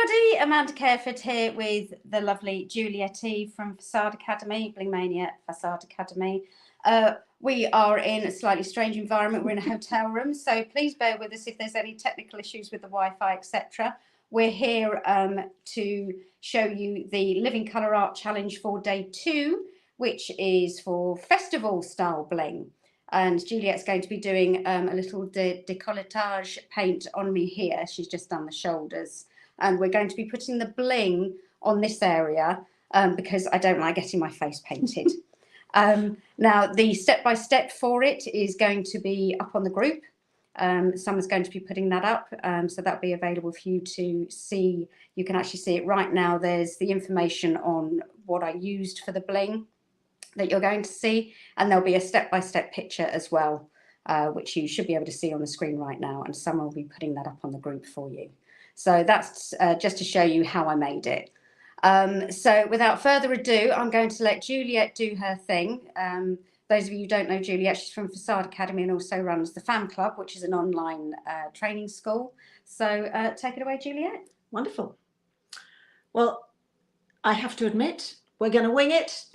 everybody, Amanda Careford here with the lovely Juliet from Facade Academy, Bling Mania Facade Academy. We are in a slightly strange environment. We're in a hotel room, so please bear with us if there's any technical issues with the Wi-Fi, etc. We're here to show you the Living Colour Art Challenge for day 2, which is for festival style bling. And Juliet's going to be doing a little décolletage paint on me here. She's just done the shoulders. And we're going to be putting the bling on this area because I don't like getting my face painted. Now, the step-by-step for it is going to be up on the group. Someone's going to be putting that up, so that'll be available for you to see. You can actually see it right now. There's the information on what I used for the bling that you're going to see, and there'll be a step-by-step picture as well, which you should be able to see on the screen right now, and someone will be putting that up on the group for you. So that's just to show you how I made it. So without further ado, I'm going to let Juliet do her thing. Those of you who don't know Juliet, she's from Facade Academy and also runs the Fam Club, which is an online training school. So take it away, Juliet. Wonderful. Well, I have to admit, we're going to wing it.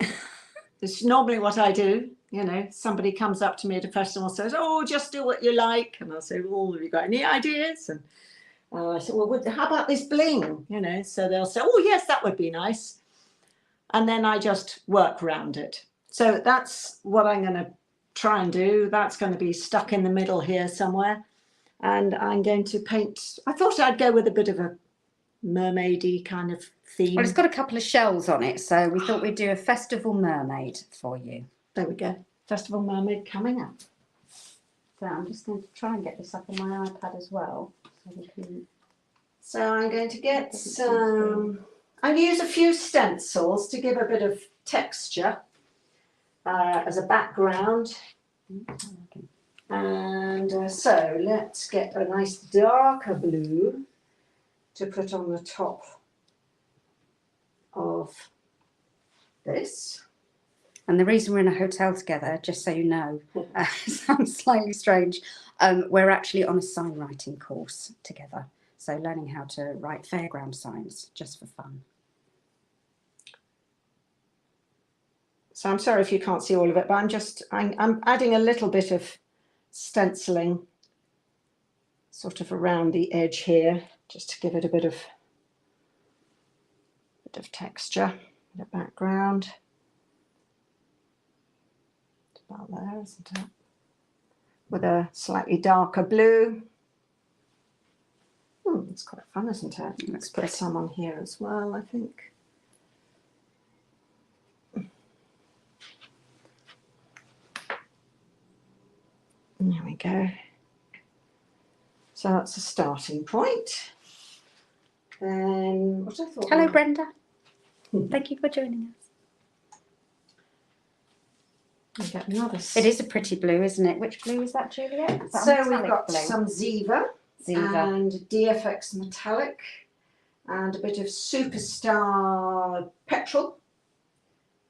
It's normally what I do. You know, somebody comes up to me at a festival and says, oh, just do what you like. And I'll say, well, have you got any ideas? And I said, well, how about this bling? You know, so they'll say, oh, yes, that would be nice. And then I just work around it. So that's what I'm going to try and do. That's going to be stuck in the middle here somewhere. And I'm going to paint. I thought I'd go with a bit of a mermaidy kind of theme. Well, it's got a couple of shells on it, so we thought we'd do a festival mermaid for you. There we go. Festival mermaid coming up. So I'm just going to try and get this up on my iPad as well. So I'm going to get some, I'll use a few stencils to give a bit of texture as a background. And so let's get a nice darker blue to put on the top of this. And the reason we're in a hotel together, just so you know, sounds slightly strange, we're actually on a sign writing course together. So learning how to write fairground signs, just for fun. So I'm sorry if you can't see all of it, but I'm adding a little bit of stenciling sort of around the edge here, just to give it a bit of texture, a bit of background. It's about there, isn't it? With a slightly darker blue. It's quite fun, isn't it? Let's put some on here as well, I think. There we go. So that's a starting point. Then what I thought. Hello, Brenda. Thank you for joining us. Get another. It is a pretty blue, isn't it? Which blue is that, Juliet? Is that so we've got blue? Some Ziva. And DFX metallic and a bit of superstar petrol,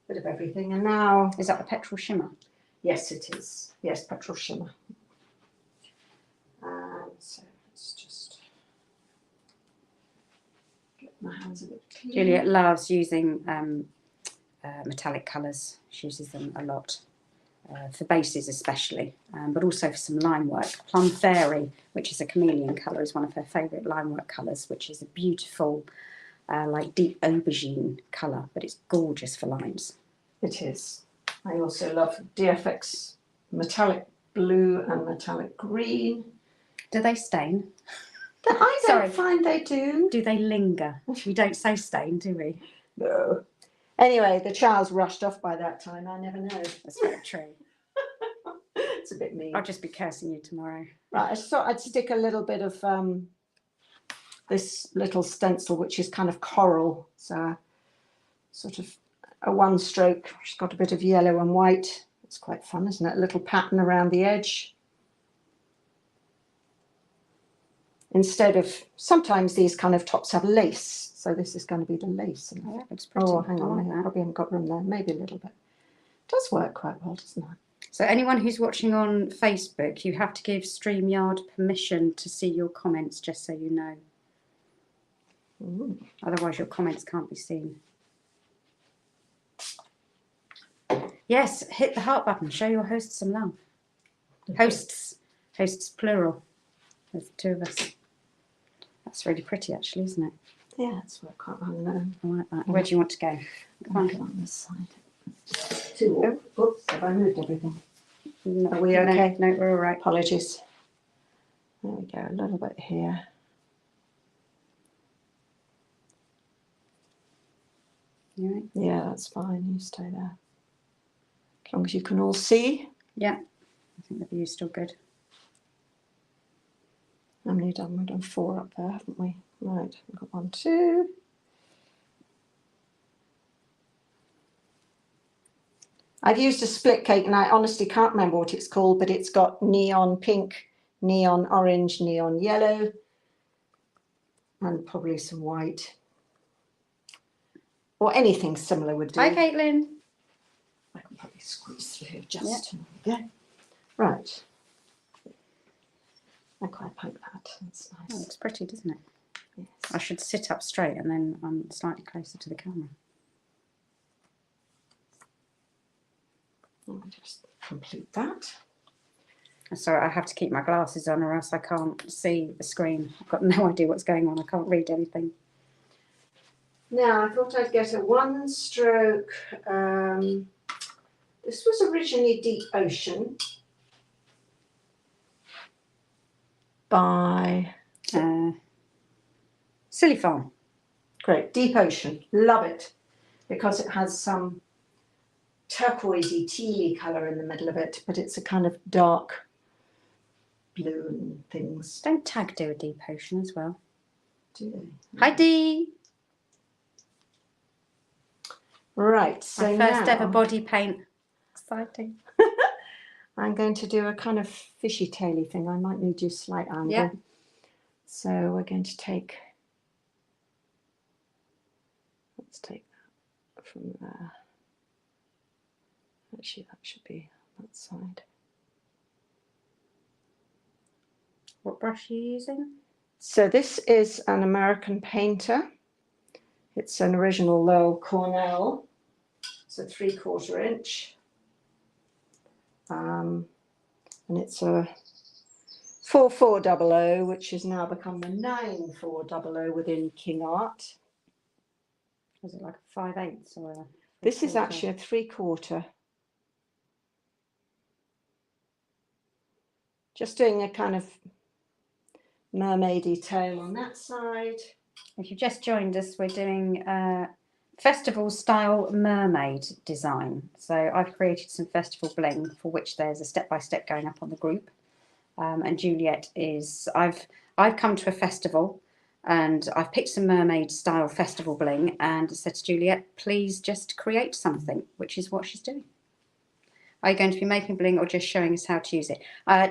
bit of everything. And now, is that the petrol shimmer? Yes, it is. Yes, petrol shimmer. And so let's just get my hands a bit clean. Juliet loves using metallic colours. She uses them a lot. For bases especially, but also for some line work. Plum Fairy, which is a chameleon colour, is one of her favourite line work colours, which is a beautiful, like deep aubergine colour, but it's gorgeous for lines. It is. I also love DFX metallic blue and metallic green. Do they stain? I don't find they do. Do they linger? We don't say stain, do we? No. Anyway, the child's rushed off by that time. I never know. That's very true. It's a bit mean. I'll just be cursing you tomorrow. Right, I just thought I'd stick a little bit of this little stencil, which is kind of coral. So sort of a one stroke. She's got a bit of yellow and white. It's quite fun, isn't it? A little pattern around the edge. Instead of, sometimes these kind of tops have lace. So this is going to be the lace. Oh, that looks pretty. Oh, hang on, I probably haven't got room there. Maybe a little bit. It does work quite well, doesn't it? So anyone who's watching on Facebook, you have to give StreamYard permission to see your comments, just so you know. Ooh. Otherwise your comments can't be seen. Yes, hit the heart button. Show your hosts some love. Hosts. Hosts plural. There's two of us. That's really pretty actually, isn't it? Yeah, it's worked quite well there. I like that. Where do you want to go? Come on. On this side. Two. Oops, have I moved everything? No, Are we okay? No, we're all right. Apologies. There we go, a little bit here. You right? Yeah, that's fine. You stay there. As long as you can all see. Yeah. I think the view's still good. How many done? We've done 4 up there, haven't we? Right, we've got 1, 2. I've used a split cake and I honestly can't remember what it's called, but it's got neon pink, neon orange, neon yellow, and probably some white. Or anything similar would do. Hi, Caitlin. I can probably squeeze through just. There we go. Right. I quite like that. That's That nice. looks pretty, doesn't it? Yes. I should sit up straight and then I'm slightly closer to the camera. Let me just complete that. Sorry, I have to keep my glasses on or else I can't see the screen. I've got no idea what's going on. I can't read anything. Now, I thought I'd get a 1-stroke. This was originally Deep Ocean by Silly Farm. Great, Deep Ocean. Love it because it has some turquoisey, tealy colour in the middle of it, but it's a kind of dark blue and things. Don't tag do a deep ocean as well. Do they? Hi Dee. Right, so My first now ever body paint. Exciting. I'm going to do a kind of fishy taily thing. I might need you a slight angle. Yeah. So we're going to take, let's take that from there. Actually, that should be that side. What brush are you using? So this is an American painter. It's an original Lowell Cornell. It's a 3/4 inch. And it's a 4400, which has now become the 9400 within King Art. Was it like a 5/8 or a This is 3/4? actually a 3/4. Just doing a kind of mermaidy tail on that side. If you've just joined us, we're doing festival style mermaid design. So I've created some festival bling for which there's a step-by-step going up on the group. And Juliet is, I've come to a festival and I've picked some mermaid style festival bling and said to Juliet, please just create something, which is what she's doing. Are you going to be making bling or just showing us how to use it?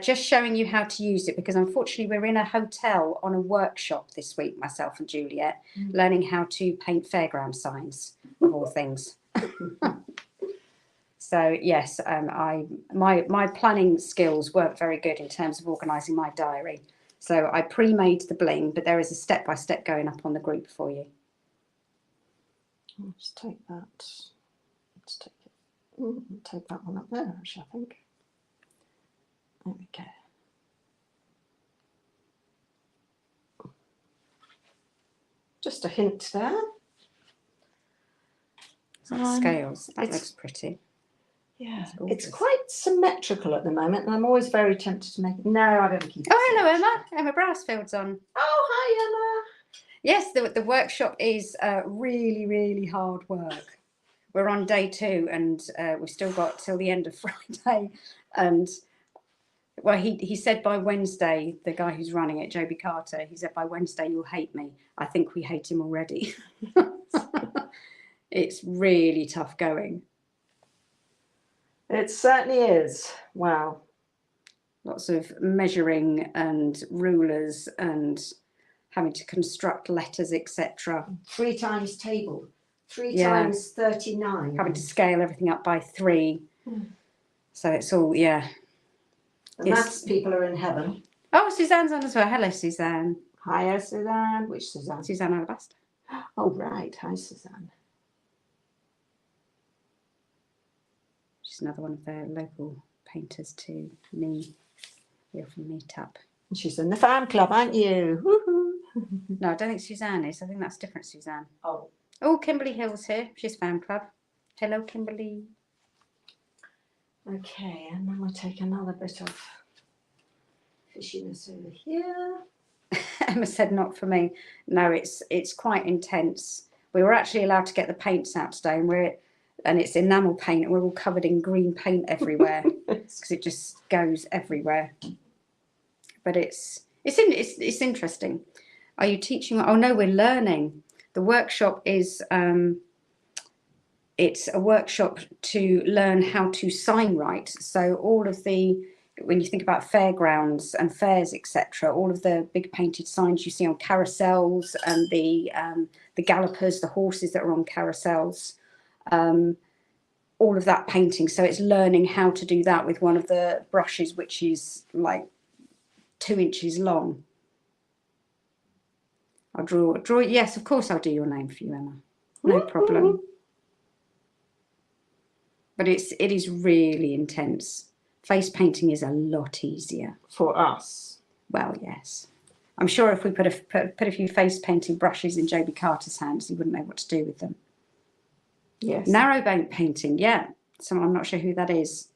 Just showing you how to use it because unfortunately we're in a hotel on a workshop this week, myself and Juliet, learning how to paint fairground signs, of all things. So yes, my planning skills weren't very good in terms of organising my diary. So I pre-made the bling, but there is a step-by-step going up on the group for you. I'll just take that. Let's take it. Take that one up there, actually, I think. There we go. Just a hint there. Scales. That looks pretty. Yeah, That's it's gorgeous. quite symmetrical at the moment, and I'm always very tempted to make it. No, I don't keep it. Oh, hello, Emma. Emma Brassfield's on. Oh, hi, Yes, the workshop is really, really hard work. We're on day 2 and we've still got till the end of Friday. And well, he said by Wednesday, the guy who's running it, Joby Carter, he said by Wednesday you'll hate me. I think we hate him already. It's really tough going. Emma. It certainly is. Wow. Lots of measuring and rulers and having to construct letters, etc. 3 times table. 3 Yeah. times 39. Having to scale everything up by 3. So it's all, yeah. The maths people are in heaven. Oh, Suzanne's on as well. Hello, Suzanne. Hiya, Suzanne. Which Suzanne? Suzanne Alabaster. Oh, right. Hi, Suzanne. She's another one of the local painters to me. We often meet up. And she's in the fan club, aren't you? Woohoo! No, I don't think Suzanne is. I think that's different Suzanne. Oh. Oh, Kimberly Hill's here. She's fan club. Hello, Kimberly. Okay, and then we'll take another bit of fishiness over here. Emma said not for me. No, it's quite intense. We were actually allowed to get the paints out today, and it's enamel paint, and we're all covered in green paint everywhere because it just goes everywhere. But it's interesting. Are you teaching? Oh no, we're learning. The workshop is it's a workshop to learn how to sign write. So all of when you think about fairgrounds and fairs, etc., all of the big painted signs you see on carousels and the gallopers, the horses that are on carousels, all of that painting. So it's learning how to do that with one of the brushes, which is like 2 inches long. I'll draw. Yes, of course I'll do your name for you, Emma. No problem. But it is really intense. Face painting is a lot easier for us. Well, yes. I'm sure if we put a few face painting brushes in Joby Carter's hands, he wouldn't know what to do with them. Yes. Narrowbone painting, yeah. I'm not sure who that is.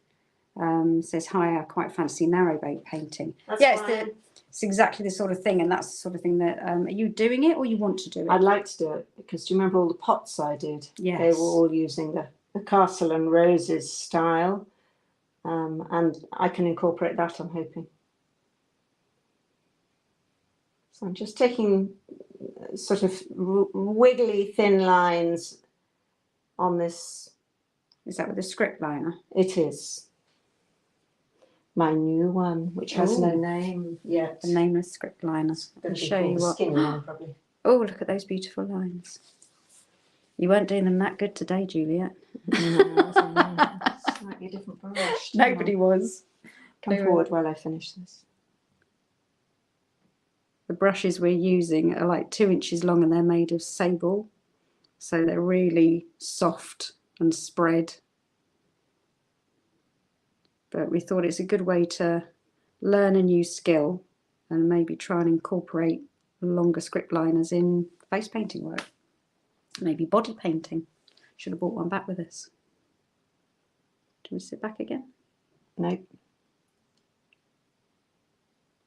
Says hi. I quite fancy narrowbone painting. That's fine. It's exactly the sort of thing, and that's the sort of thing that. Are you doing it, or you want to do it? I'd like to do it because do you remember all the pots I did? Yes. They were all using the Castle and Roses style, and I can incorporate that, I'm hoping. So I'm just taking sort of wiggly thin lines on this. Is that with a script liner? It is. My new one, which has no name yet. The nameless script liner. I'll show you what. Skinny one, probably. Oh, look at those beautiful lines. You weren't doing them that good today, Juliet. No, slightly different brush. Nobody was. Come forward while I finish this. The brushes we're using are like 2 inches long, and they're made of sable. So they're really soft and spread. But we thought it's a good way to learn a new skill and maybe try and incorporate longer script liners in face painting work. Maybe body painting. Should have brought one back with us. Do we sit back again? No.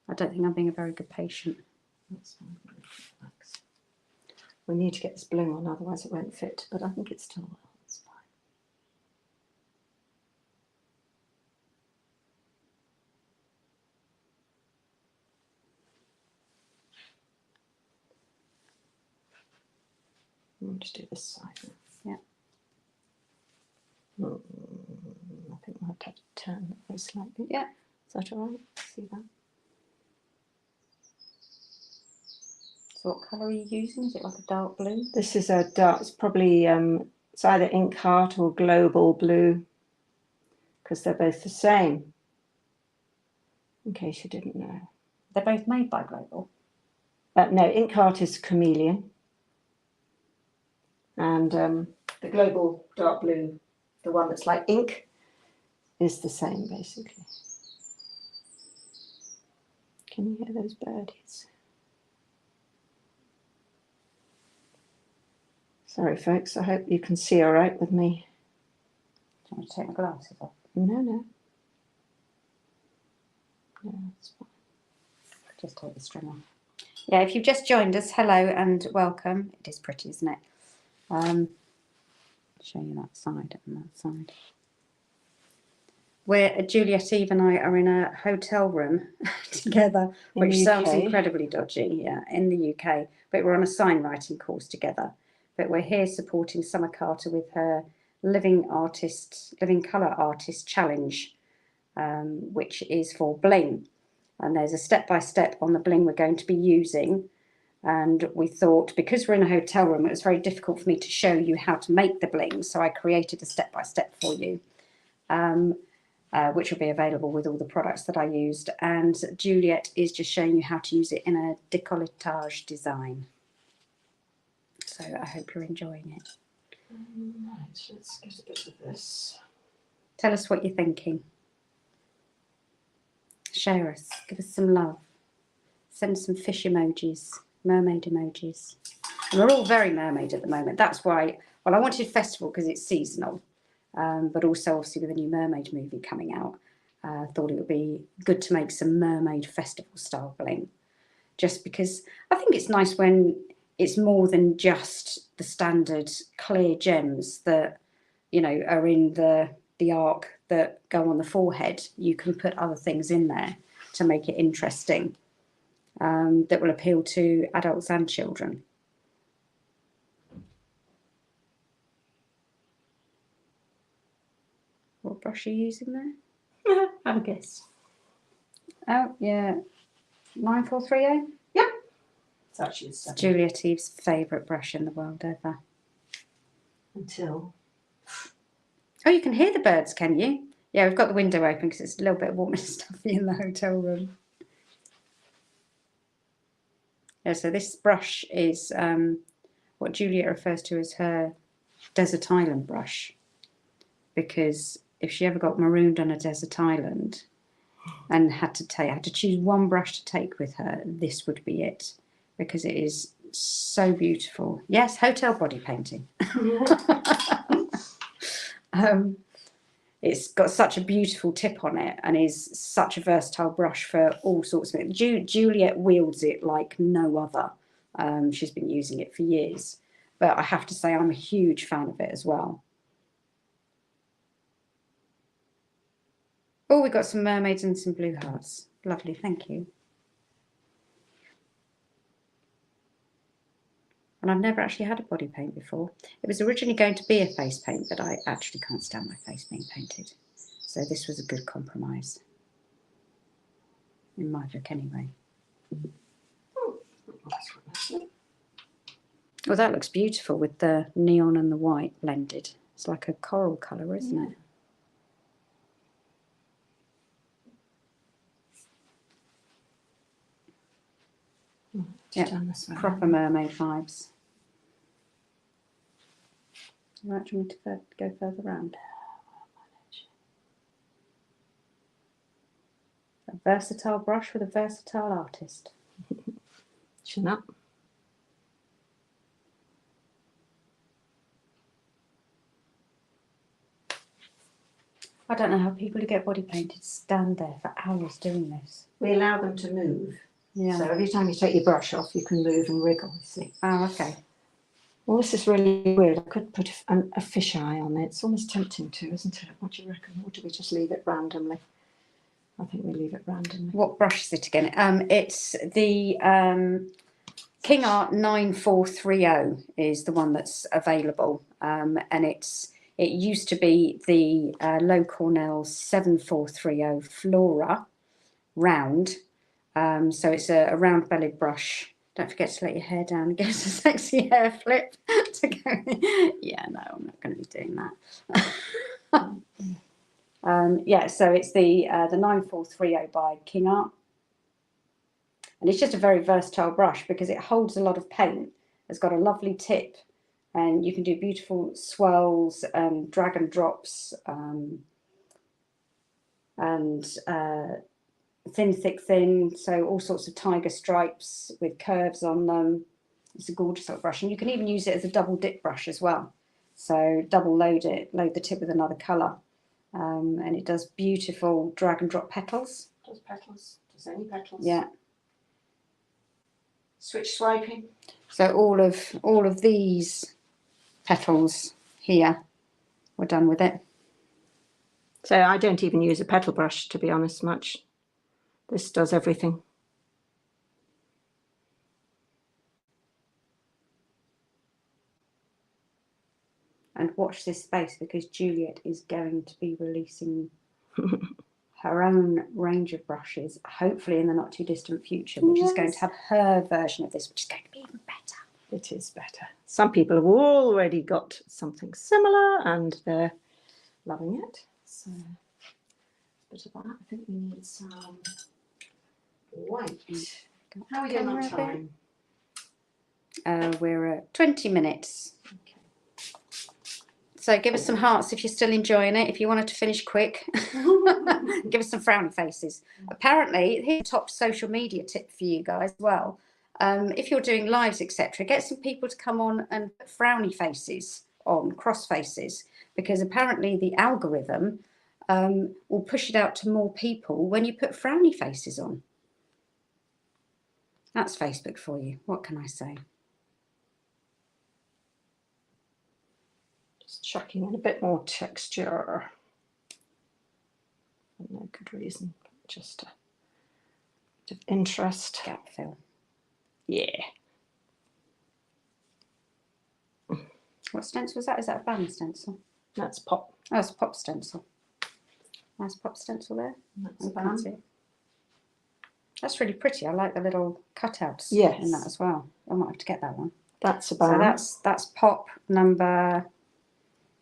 I don't think I'm being a very good patient. That's fine. We need to get this bling on, otherwise it won't fit, but I think it's still well. It's fine. I'll just do this side now. Yeah. I think we'll have to turn that very slightly. Yeah. Is that all right? See that? So what colour are you using? Is it like a dark blue? This is a dark, it's probably, it's either Ink Heart or Global Blue, because they're both the same, in case you didn't know. They're both made by Global? No, Ink Heart is Chameleon, and the Global Dark Blue, the one that's like ink, is the same, basically. Can you hear those birdies? Sorry, folks, I hope you can see all right with me. Do you want to take my glasses off? No, it's fine. Just take the string off. Yeah, if you've just joined us, hello and welcome. It is pretty, isn't it? Show you that side and that side. Juliet, Eve and I are in a hotel room together, which sounds incredibly dodgy, yeah, in the UK. But we're on a sign writing course together. But we're here supporting Summer Carter with her Living Colour Artist Challenge, which is for Bling. And there's a step-by-step on the Bling we're going to be using. And we thought, because we're in a hotel room, it was very difficult for me to show you how to make the Bling. So I created a step-by-step for you, which will be available with all the products that I used. And Juliet is just showing you how to use it in a décolletage design. So So I hope you're enjoying it. Right, let's get a bit of this. Tell us what you're thinking. Share us. Give us some love. Send some fish emojis, mermaid emojis. And we're all very mermaid at the moment. That's why, well, I wanted festival because it's seasonal, but also obviously with a new mermaid movie coming out, I thought it would be good to make some mermaid festival style bling. Just because I think it's nice when it's more than just the standard clear gems that, you know, are in the arc that go on the forehead. You can put other things in there to make it interesting, that will appeal to adults and children. What brush are you using there? Have a guess. Oh, yeah. 9430? Yep. It's actually It's Juliet Eve's favourite brush in the world ever. Until. Oh, you can hear the birds, can you? Yeah, we've got the window open because it's a little bit warm and stuffy in the hotel room. Yeah, so this brush is what Juliet refers to as her desert island brush, because if she ever got marooned on a desert island and had to choose one brush to take with her, this would be it, because it is so beautiful. Yes, hotel body painting. It's got such a beautiful tip on it and is such a versatile brush for all sorts of it. Juliet wields it like no other. She's been using it for years, but I have to say I'm a huge fan of it as well. Oh, we got some mermaids and some blue hearts. Lovely, thank you. And I've never actually had a body paint before. It was originally going to be a face paint, but I actually can't stand my face being painted. So this was a good compromise. In my book, anyway. Well, that looks beautiful with the neon and the white blended. It's like a coral colour, isn't it? Yeah, proper mermaid vibes. Right, do you want me to go further round? A versatile brush with a versatile artist. Chin up. I don't know how people who get body painted stand there for hours doing this. We allow them to move. Yeah. So every time you take your brush off, you can move and wriggle, you see. Oh, okay. Well, this is really weird. I could put a fish eye on it. It's almost tempting to, isn't it? What do you reckon? Or do we just leave it randomly? I think we leave it randomly. What brush is it again? It's the King Art 9430 is the one that's available, and it used to be the Low Cornell 7430 Flora round. So it's a round-bellied brush. Don't forget to let your hair down and get a sexy hair flip to go. Yeah, no, I'm not going to be doing that. Yeah, so it's the 9430 by King Art. And it's just a very versatile brush because it holds a lot of paint. It's got a lovely tip and you can do beautiful swirls and drag and drops and thin, thick, thin. So all sorts of tiger stripes with curves on them. It's a gorgeous little brush. And you can even use it as a double dip brush as well. So double load the tip with another colour. And it does beautiful drag and drop petals. Does petals? Does any petals? Yeah. Switch swiping. So all of these petals here, we're done with it. So I don't even use a petal brush, to be honest, much. This does everything. And watch this space because Juliet is going to be releasing her own range of brushes, hopefully in the not too distant future, which is going to have her version of this, which is going to be even better. It is better. Some people have already got something similar and they're loving it. So a bit of that. I think we need some white. How are we doing on time? We're at 20 minutes. Okay. So give us some hearts if you're still enjoying it. If you wanted to finish quick, give us some frowny faces. Apparently, here's a top social media tip for you guys as well. If you're doing lives, etc., get some people to come on and put frowny faces on, cross faces, because apparently the algorithm will push it out to more people when you put frowny faces on. That's Facebook for you. What can I say? Just chucking in a bit more texture. For no good reason, just a bit of interest. Gap fill. Yeah. What stencil was that? Is that a band stencil? That's pop. Oh, it's a pop stencil. Nice pop stencil there. That's I can't see it. That's really pretty. I like the little cutouts Yes. in that as well. I might have to get that one. That's a So band. that's pop number.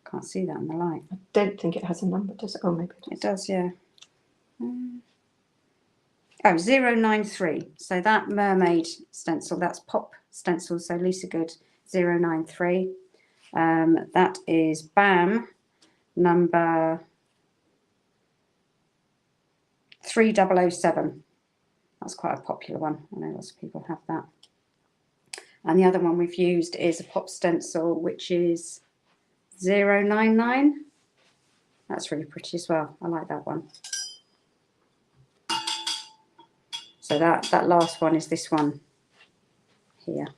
Can't see that in the light. I don't think it has a number, does it? Oh, maybe it does. It does, yeah. Oh, 093. So that mermaid stencil, that's pop stencil. So Lisa Good 093. That is BAM number 3007. That's quite a popular one. I know lots of people have that. And the other one we've used is a pop stencil, which is 099. That's really pretty as well. I like that one. So that last one is this one here.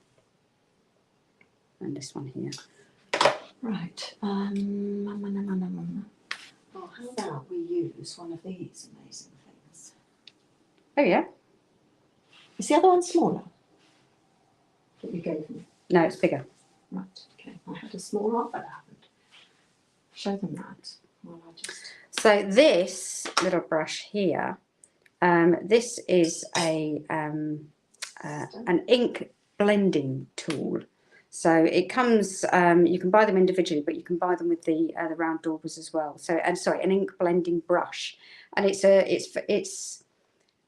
And this one here. Right. Oh, how about we use one of these amazing things? Oh, yeah. Is the other one smaller that you gave me? No, it's bigger. Right. Okay. I had a smaller, but I haven't. Show them that. Well, So this little brush here, this is an ink blending tool. So it comes, you can buy them individually, but you can buy them with the round daubers as well. So, and sorry, an ink blending brush, and it's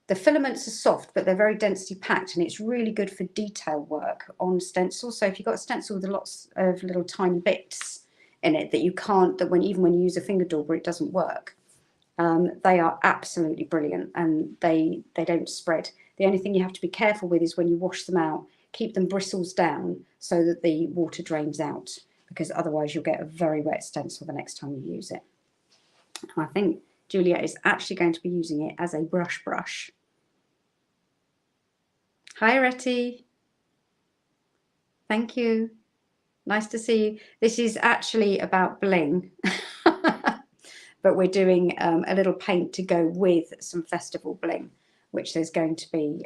the filaments are soft, but they're very densely packed, and it's really good for detail work on stencils. So if you've got a stencil with lots of little tiny bits in it that you can't, that even when you use a finger dauber, it doesn't work. They are absolutely brilliant, and they don't spread. The only thing you have to be careful with is when you wash them out, keep them bristles down so that the water drains out, because otherwise you'll get a very wet stencil the next time you use it. And I think Juliet is actually going to be using it as a brush. Hi, Retty. Thank you. Nice to see you. This is actually about Bling, but we're doing a little paint to go with some festival bling, which there's going to be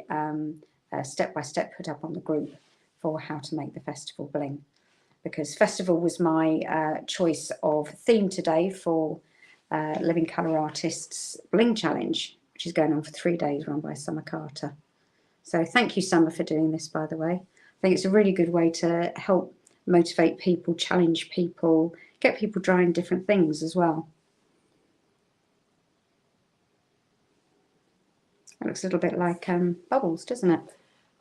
step-by-step put up on the group for how to make the festival bling, because festival was my choice of theme today for Living Colour Artists Bling Challenge, which is going on for 3 days, run by Summer Carter. So thank you, Summer, for doing this, by the way. I think it's a really good way to help motivate people, challenge people, get people trying different things as well. It looks a little bit like bubbles, doesn't it?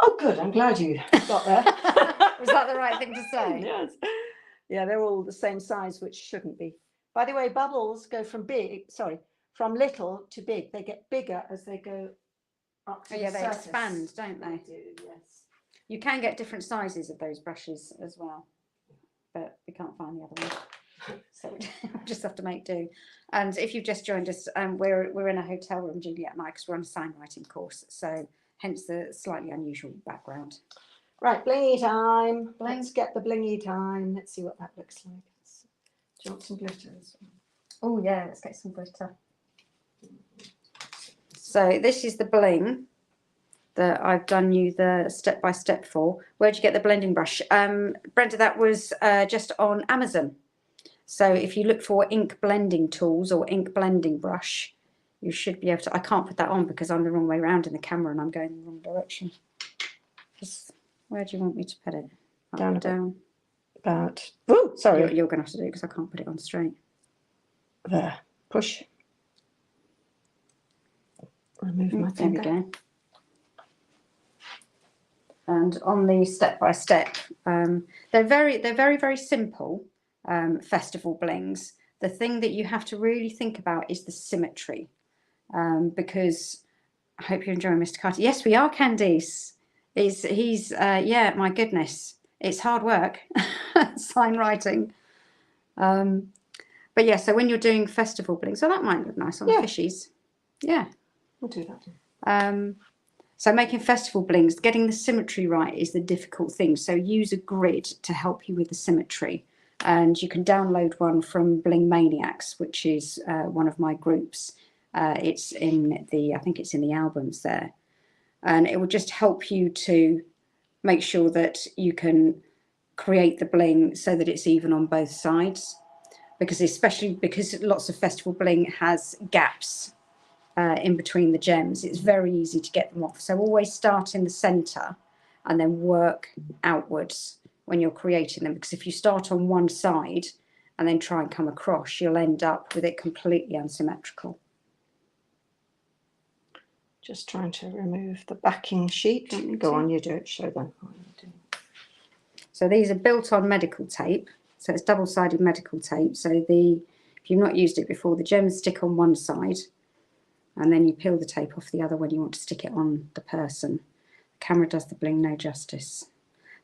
Oh, good. I'm glad you got there. Was that the right thing to say? Yes. Yeah, they're all the same size, which shouldn't be. By the way, bubbles go from little to big. They get bigger as they go up to the they surface. expand, don't they? They do, yes. You can get different sizes of those brushes as well, but we can't find the other one, so we'll just have to make do. And if you've just joined us, we're in a hotel room, Juliet and I, because we're on a sign writing course, so hence the slightly unusual background. Right, blingy time. Bling. Let's get the blingy time. Let's see what that looks like. Do you want some glitter as well? Oh yeah, let's get some glitter. So this is the bling that I've done you the step-by-step for. Where'd you get the blending brush? Brenda, that was just on Amazon. So if you look for ink blending tools or ink blending brush, you should be able to. I can't put that on because I'm the wrong way around in the camera and I'm going the wrong direction. Where do you want me to put it? Up, Down a bit. down. About, oh, sorry. You're going to have to do it because I can't put it on straight. There. Push. Remove my There we finger. go. And on the step by step, they're very simple festival blings. The thing that you have to really think about is the symmetry, because I hope you're enjoying Mr. Carter. Yes, we are, Candice. He's yeah, my goodness, it's hard work, sign writing. But yeah, so when you're doing festival bling, so that might look nice on the fishies. Yeah, we'll do that. So making festival blings, getting the symmetry right is the difficult thing. So use a grid to help you with the symmetry. And you can download one from Bling Maniacs, which is one of my groups. It's in the, I think it's in the albums there. And it will just help you to make sure that you can create the bling so that it's even on both sides. Because especially because lots of festival bling has gaps in between the gems, it's very easy to get them off. So always start in the center and then work outwards when you're creating them, because if you start on one side and then try and come across, you'll end up with it completely unsymmetrical. Just trying to remove the backing sheet. Go on, you do it, show them. So these are built on medical tape, so it's double-sided medical tape. So if you've not used it before, the gems stick on one side and then you peel the tape off the other when you want to stick it on the person. The camera does the bling no justice.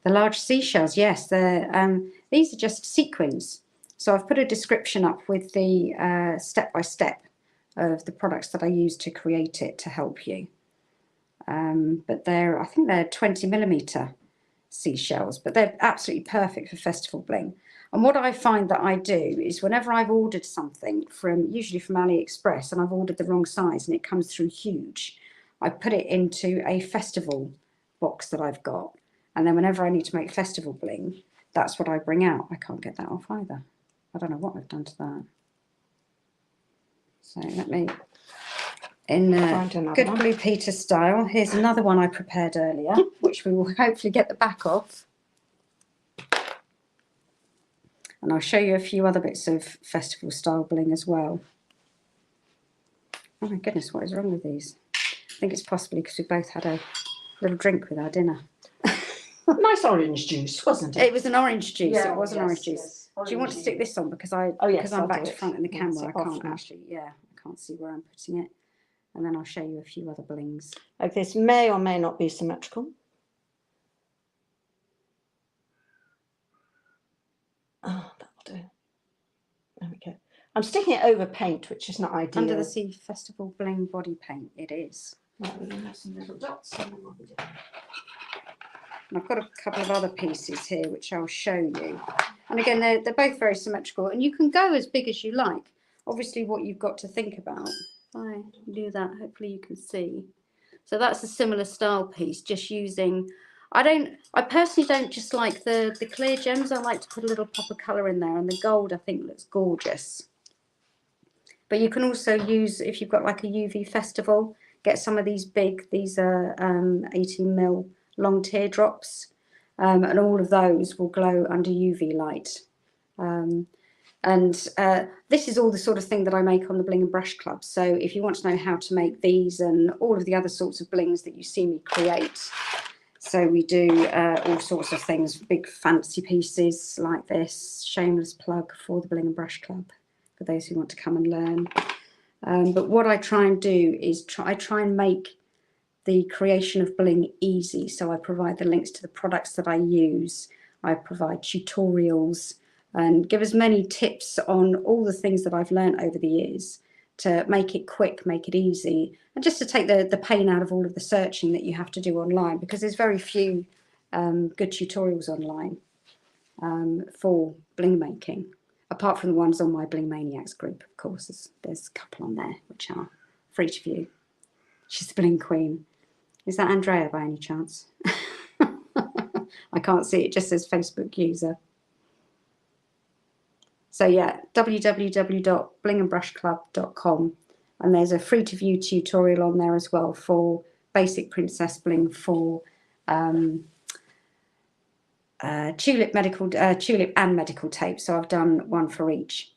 The large seashells, yes, these are just sequins. So I've put a description up with the step-by-step of the products that I use to create it to help you. But I think they're 20mm seashells, but they're absolutely perfect for festival bling. And what I find that I do is whenever I've ordered something usually from AliExpress, and I've ordered the wrong size and it comes through huge, I put it into a festival box that I've got. And then whenever I need to make festival bling, that's what I bring out. I can't get that off either. I don't know what I've done to that. So let me, in good Blue Peter style, here's another one I prepared earlier, which we will hopefully get the back of. And I'll show you a few other bits of festival style bling as well. Oh my goodness, what is wrong with these? I think it's possibly because we both had a little drink with our dinner. Nice orange juice, wasn't it? It was an orange juice. Yeah, it was an orange juice. Yes. Do you want to stick this on? Because I'm back to front in the camera. I can't actually, I can't see where I'm putting it. And then I'll show you a few other blings. Like this may or may not be symmetrical. Oh, that'll do. There we go. I'm sticking it over paint, which is not ideal. Under the Sea Festival Bling body paint, it is. Right, we're going to have some little dots. And I've got a couple of other pieces here which I'll show you. And again, they're both very symmetrical, and you can go as big as you like. Obviously, what you've got to think about. If I do that, hopefully you can see. So that's a similar style piece, just using. I personally don't just like the clear gems. I like to put a little pop of colour in there, and the gold I think looks gorgeous. But you can also use, if you've got like a UV festival, get some of these big. These are 18mm long teardrops, and all of those will glow under UV light. This is all the sort of thing that I make on the Bling and Brush Club. So if you want to know how to make these and all of the other sorts of blings that you see me create, so we do all sorts of things, big fancy pieces like this. Shameless plug for the Bling and Brush Club for those who want to come and learn. But what I try and do is I try and make the creation of bling easy. So I provide the links to the products that I use. I provide tutorials and give as many tips on all the things that I've learned over the years to make it quick, make it easy, and just to take the pain out of all of the searching that you have to do online, because there's very few good tutorials online for bling making, apart from the ones on my Bling Maniacs group, of course. There's a couple on there which are free to view. She's the bling queen. Is that Andrea by any chance? I can't see, it just says Facebook user. So yeah, www.blingandbrushclub.com, and there's a free to view tutorial on there as well for basic princess bling for tulip and medical tape. So I've done one for each,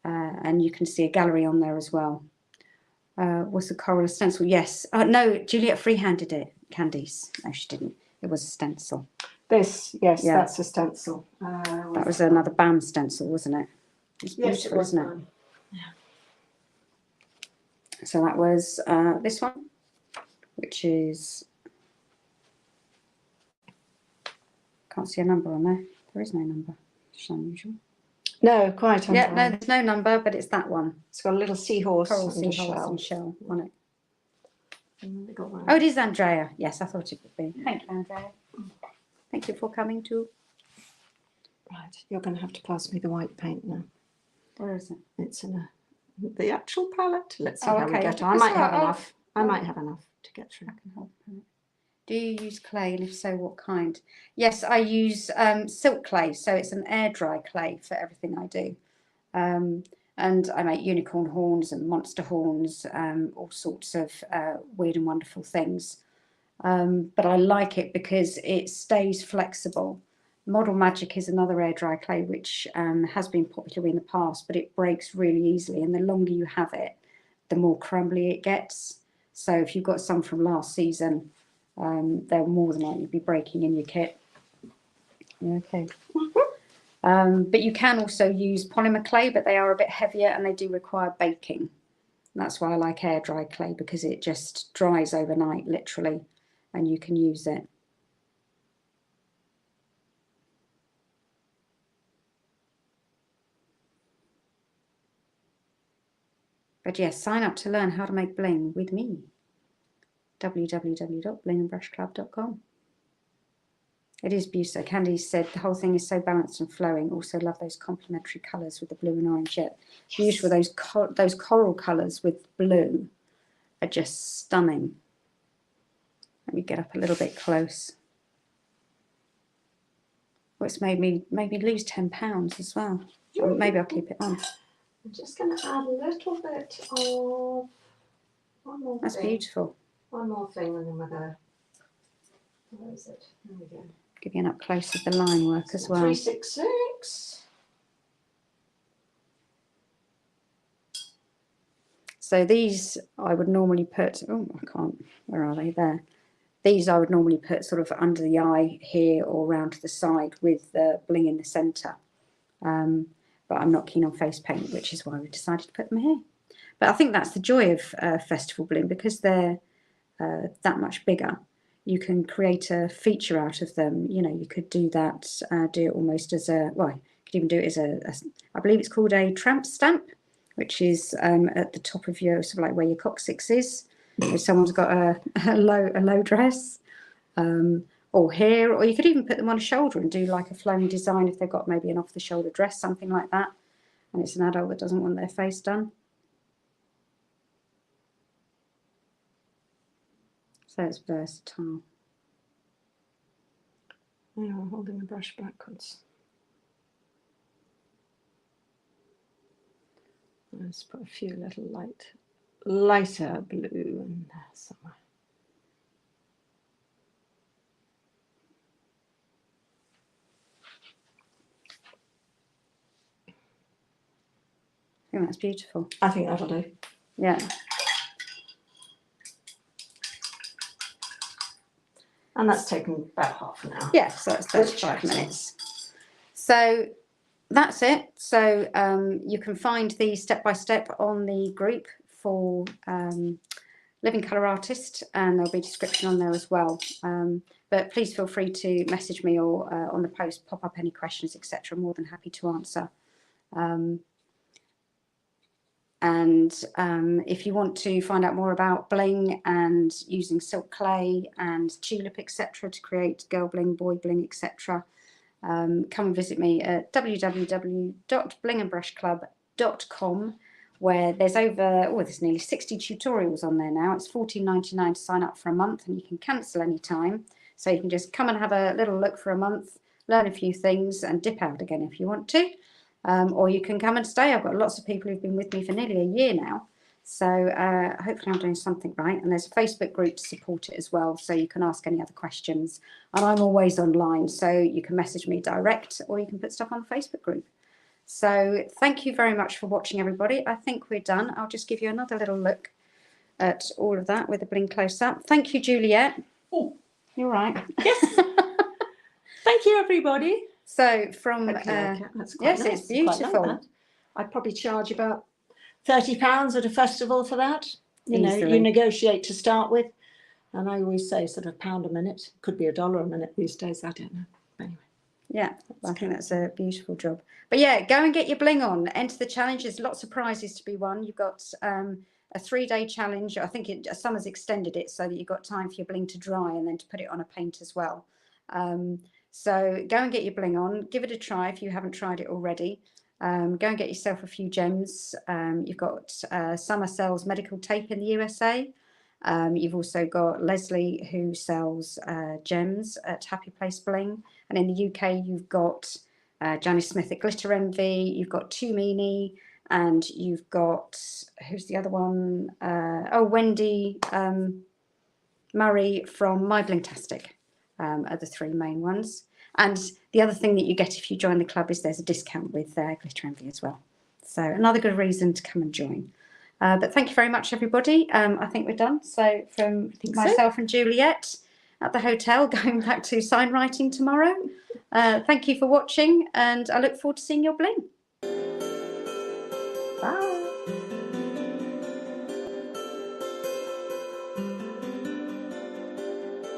and you can see a gallery on there as well. Was the coral a stencil? Yes. No, Juliet free-handed it, Candice. No, she didn't. It was a stencil. This, yes, Yeah. that's a stencil. That was another BAM stencil, wasn't it? It's Yes, it beautiful, was. isn't it? So that was this one, which is, can't see a number on there. There is no number. It's unusual. No, quite Yeah, unfair. no, there's no number, but it's that one. It's got a little seahorse Coral and a seahorse shell. and shell on it. And they got one. Oh, it is Andrea. Yes, I thought it would be. Thank you, Andrea. Thank you for coming too. Right, you're going to have to pass me the white paint now. Where is it? It's in the actual palette. Let's see Oh, how we okay. get on. I That's might have all right. enough. I might have enough to get through. I can help. Do you use clay, and if so, what kind? Yes, I use silk clay, so it's an air dry clay for everything I do. And I make unicorn horns and monster horns, all sorts of weird and wonderful things. But I like it because it stays flexible. Model Magic is another air dry clay which has been popular in the past, but it breaks really easily, and the longer you have it, the more crumbly it gets. So if you've got some from last season, they'll more than likely be breaking in your kit. Yeah, okay. But you can also use polymer clay, but they are a bit heavier and they do require baking. That's why I like air dry clay, because it just dries overnight, literally, and you can use it. But yes, sign up to learn how to make bling with me. www.blingandbrushclub.com. It is beautiful. Candy said the whole thing is so balanced and flowing. Also love those complementary colours with the blue and orange. Yet beautiful. Those coral colours with blue are just stunning. Let me get up a little bit close. Oh, it's made me lose 10 pounds as well. Maybe I'll keep it on. I'm just going to add a little bit of one more That's thing. beautiful. One more thing, and then we're there. Where is it? There we go. Give you an up close of the line work as well. 366. So these I would normally put, oh, I can't, where are they? There. These I would normally put sort of under the eye here or round to the side with the bling in the centre. But I'm not keen on face paint, which is why we decided to put them here. But I think that's the joy of Festival Bling, because they're that much bigger. You can create a feature out of them. You know, you could do that, do it almost as a, well, you could even do it as I believe it's called a tramp stamp, which is at the top of your, sort of like where your coccyx is. If someone's got a low dress, or here, or you could even put them on a shoulder and do like a flowing design if they've got maybe an off the shoulder dress, something like that, and it's an adult that doesn't want their face done. So it's versatile. Yeah, I'm holding the brush backwards. Let's put a few little lighter blue in there somewhere. I think that's beautiful. I think that'll do. Yeah. And that's taken about half an hour. Yeah, so it's 35 minutes. So that's it. So you can find the step-by-step on the group for Living Colour Artist, and there'll be a description on there as well. But please feel free to message me or on the post, pop up any questions, etc. I'm more than happy to answer. And if you want to find out more about bling and using silk clay and tulip, etc., to create girl bling, boy bling, etc., come and visit me at www.blingandbrushclub.com, where there's there's nearly 60 tutorials on there now. It's $14.99 to sign up for a month, and you can cancel any time. So you can just come and have a little look for a month, learn a few things, and dip out again if you want to. Or you can come and stay. I've got lots of people who've been with me for nearly a year now. So hopefully I'm doing something right. And there's a Facebook group to support it as well, so you can ask any other questions. And I'm always online, so you can message me direct, or you can put stuff on the Facebook group. So thank you very much for watching, everybody. I think we're done. I'll just give you another little look at all of that with a bling close up. Thank you, Juliet. Oh, You're right. Yes. Thank you, everybody. So from Hopefully I can. That's quite yes, nice. it's I quite like beautiful. that. I'd probably charge about £30 at a festival for that. You know, Easily. you negotiate to start with. And I always say sort of £1 a minute. Could be $1 a minute these days. I don't know. Anyway. Yeah, I think that's a beautiful job. But yeah, go and get your bling on. Enter the challenge. There's lots of prizes to be won. You've got a 3-day challenge. I think summer's extended it so that you've got time for your bling to dry and then to put it on a paint as well. So go and get your bling on. Give it a try if you haven't tried it already. Go and get yourself a few gems. You've got Summer sells medical tape in the USA. You've also got Leslie, who sells gems at Happy Place Bling. And in the UK, you've got Janice Smith at Glitter Envy. You've got Tumini. And you've got, who's the other one? Wendy Murray from My Blingtastic are the 3 main ones. And the other thing that you get if you join the club is there's a discount with Glitter Envy as well. So another good reason to come and join. But thank you very much, everybody. I think we're done. So from myself and Juliet at the hotel, going back to sign writing tomorrow. Thank you for watching, and I look forward to seeing your bling. Bye.